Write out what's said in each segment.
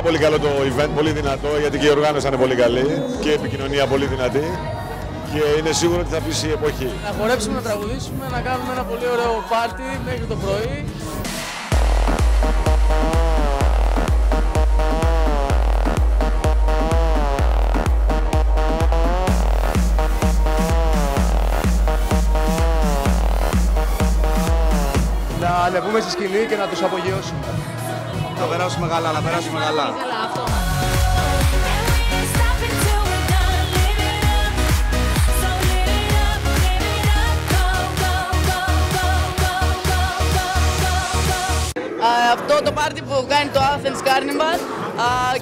πολύ καλό το event, πολύ δυνατό, γιατί και η οργάνωση είναι πολύ καλή και η επικοινωνία πολύ δυνατή και είναι σίγουρο ότι θα πείσει η εποχή. Να χορέψουμε, να τραγουδήσουμε, να κάνουμε ένα πολύ ωραίο πάρτι μέχρι το πρωί. Να ανεβούμε στη σκηνή και να τους απογειώσουμε. Να περάσουμε καλά, να περάσουμε καλά. Αυτό το πάρτι που κάνει το Athens Carnival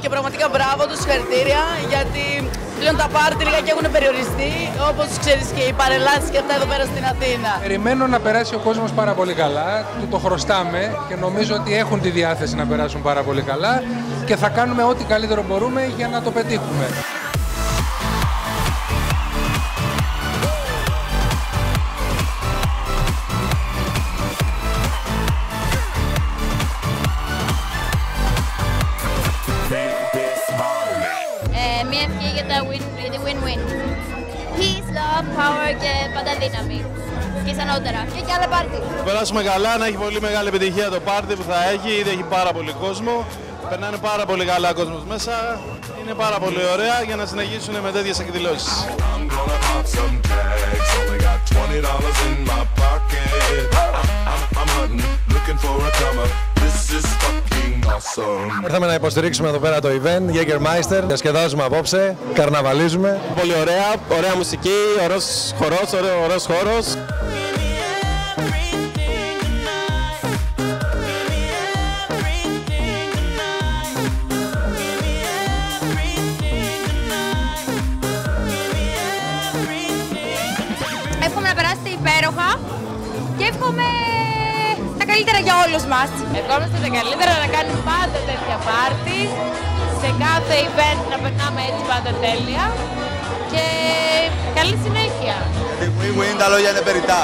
και πραγματικά μπράβο τους, συγχαρητήρια, γιατί πλέον τα πάρτι λίγα και έχουν περιοριστεί, όπως ξέρεις και οι παρελάσεις και αυτά εδώ πέρα στην Αθήνα. Περιμένω να περάσει ο κόσμος πάρα πολύ καλά, του το χρωστάμε και νομίζω ότι έχουν τη διάθεση να περάσουν πάρα πολύ καλά και θα κάνουμε ό,τι καλύτερο μπορούμε για να το πετύχουμε. Μια ευχή για τα win-win. Peace, love, power και πάντα δύναμη. Και σανότερα. Και άλλα πάρτι. Να περάσουμε καλά, να έχει πολύ μεγάλη επιτυχία το πάρτι που θα έχει. Ήδη έχει πάρα πολύ κόσμο. Περνάνε πάρα πολύ καλά κόσμος μέσα. Είναι πάρα πολύ ωραία για να συνεχίσουν με τέτοιες εκδηλώσεις. Ήρθαμε να υποστηρίξουμε εδώ πέρα το event, Jägermeister. Διασκεδάζουμε απόψε, καρναβαλίζουμε. Πολύ ωραία, ωραία μουσική, ωραίος χορός, ωραίος χώρος. Εύχομαι να περάσετε υπέροχα και εύχομαι τα καλύτερα για όλους μας. Ευχόμαστε τα καλύτερα, να κάνουμε πάντα τέτοια πάρτι, σε κάθε event να περνάμε έτσι πάντα τέλεια και καλή συνέχεια. Win-win, τα λόγια είναι περιττά.